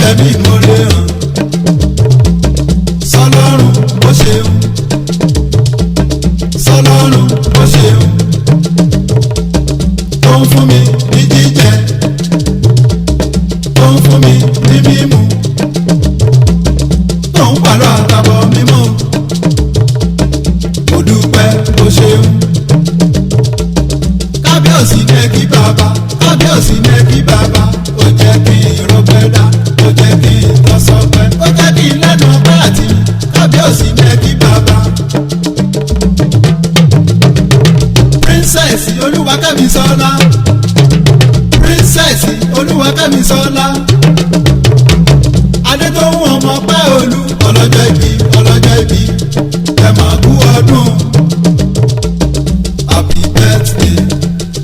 fẹ̀mí ìmoore hàn sọlọ́run ó ṣeun sọlọ́run ó ṣeun tó ń fún mi ní jíjẹ tó ń fún mi ní mímu tó ń pàlọ́ àtàbọ̀ mímọ́ mo dúpẹ́ ó ṣeun. Kábíyèsí ní kí bàbá kábíyèsí ní kí bàbá ó jẹ́ kí n rọpẹ́ dá ó jẹ́ kí n tọ́sọpẹ́ ó jẹ́ kí n lẹ́nu ọpẹ́ àti kábíyèsí ní kí bàbá. Princess Olúwakẹ́misọ́lá Princess Olúwakẹ́misọ́lá Adétóun ọmọ pẹ́ olú ọlọ́jọ́ ìbí ẹ máa kú ọdún. Happy birthday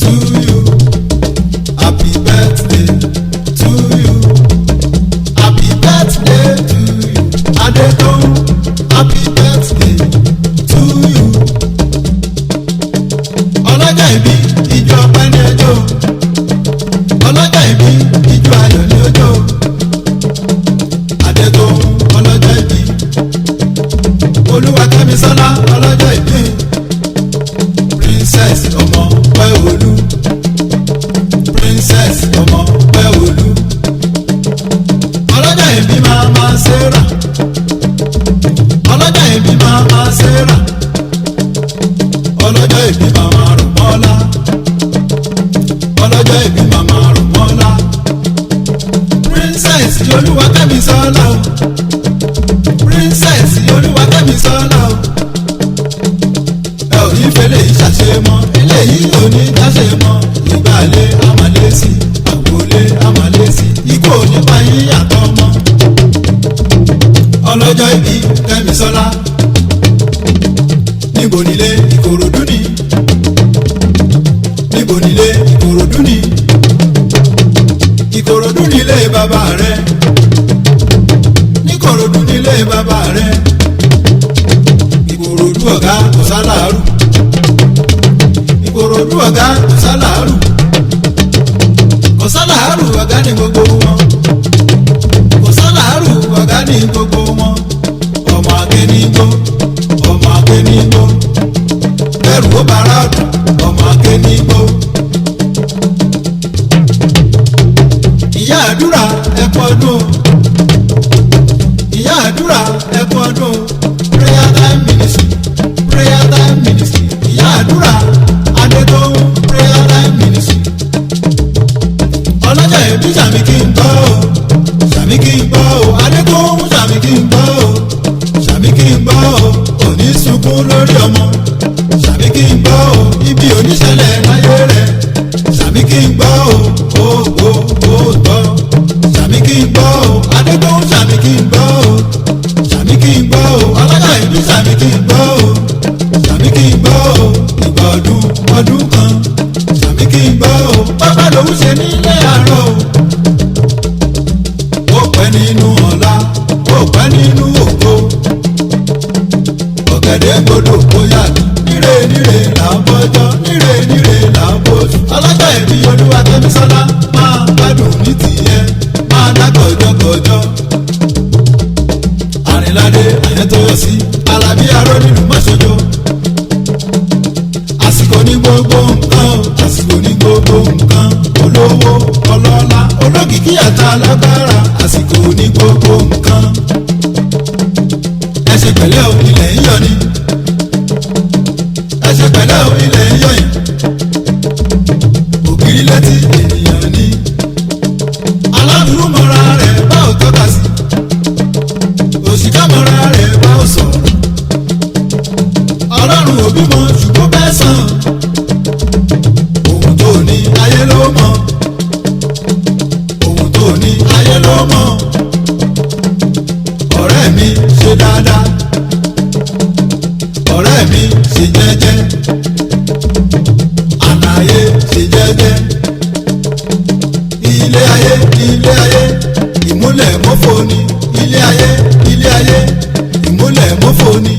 to you. Happy birthday to you. Happy birthday to you. Adetoun, happy birthday to you. Ọlọ́jọ́ ìbí ijó ọpẹ́ ní ọjọ́. Ọlọ́jọ́ ìbí ijó ayọ̀ ní ọjọ́. Adetoun ọlọ́jọ́ ìbí. Olúwakẹ́misọ́lá ọlọ́jọ́ ìbí. Princess ọmọ pẹ́ olú. Princess ọmọ pẹ́ olú. Ọlọ́jọ́ ìbí máa Sarah. Ọlọ́jọ́ ìbí máa Sarah. Ọlọ́jọ́ ìbí máa Rọ̀mọ́lá. Ọlọ́jọ́ ìbí máa Rọ̀mọ́lá. Princess Olúwakẹ́misọ́lá o. Princess Olúwakẹ́misọ́lá o. Ẹ ò ní fẹ́lẹ́ ìṣàṣe mọ́ eléyìí ò ní dáṣe mọ́ ìgbàlẹ̀ àmàlẹ́sì àwòlé àmàlẹ́sì ikú ò ní báyìí yàtọ̀ mọ́. Ọlọ́jọ́ ìbí Kẹ́misọ́lá níbo nílé Ìkòròdú ni níbo nílé Ìkòròdú ni Ìkòròdú nílé bàbá rẹ̀ Ìkòròdú nílé bàbá rẹ̀ Ìkòròdú ọ̀gá kò sálàárù Ìkòròdú ọ̀gá kò sálàárù kò sálàárù ọ̀gá ní gbogbo wọn kò sálàárù ọ̀gá ní gbogbo wọn ọmọ akénígbó bẹ́rù ó bára dùn ọmọ akénígbó. Ìyá àdúrà ẹ̀kọ́ ọdún ìyá àdúrà ẹ̀kọ́ ọdún prayer time ministry ìyá àdúrà Adétóun prayer time ministry. Ọlọ́jà ìbí sàmì kí n gbọ́ o sàmì kí n gbọ́ o Adétóun sàmì kí n gbọ́ o sàmì kí n gbọ́ o òní sunkún lórí ọmọ sàmì kí n gbọ́ o ibi oníṣẹ̀lẹ̀ láyé rẹ̀ sàmì kí n gbọ́ o gbọ́ sàmì kí n gbọ́ o Adétóun sàmì kí n gbọ́ o sàmì kí n gbọ́ o ọlọ́jà ìbí sàmì kí n gbọ́ o sàmì kí n gbọ́ o ìgbà ọdún kan sàmì kí n gbọ́ o pápá lòún ṣe nílé àárọ̀ o ó pẹ́ nínú ọ̀la ó pẹ́ nínú ògo ọ̀gẹ̀dẹ̀ gbọdọ̀ bóyá níre là ń bọ́jọ́ níre là ń bóṣù. Ọlọ́jọ́ ìbí Olúwakẹ́misọ́lá máa gbádùn ní tìyẹ́ máa dá kọjọ́kọjọ́. Àrìnládé Àyẹ́tóyọ̀sí Alábí aró nínú mọ́ṣojo. Àsìkò ní gbogbo nǹkan àsìkò ní gbogbo nǹkan olówó ọlọ́lá olókìkí àti alágbára àsìkò ní gbogbo nǹkan. Ẹ ṣe pẹ̀lẹ́ o ilẹ̀ ń yọ ni ẹ ṣe pẹ̀lẹ́ o ilẹ̀ ń yọ yìí ògiri létí ènìyàn ni aládùúrú mọ́ra rẹ̀ bá ò tọ́ka sí òṣìkà mọ́ra rẹ̀ bá ò sọ̀rọ̀ Ọlọ́run òbí mọ ṣùgbọ́n bẹ́ẹ̀ sàn ohun tó ní ayé ló mọ̀ ohun tó ní ayé ló mọ̀ ọ̀rẹ́ mi ṣe dáadáa ọ̀rẹ́ mi ṣe jẹ́jẹ́ àlàyé ṣe jẹ́jẹ́ ilé ayé ìmúlẹ̀ mọ́fọ́ ni ilé ayé ìmúlẹ̀ mọ́fọ́ ni.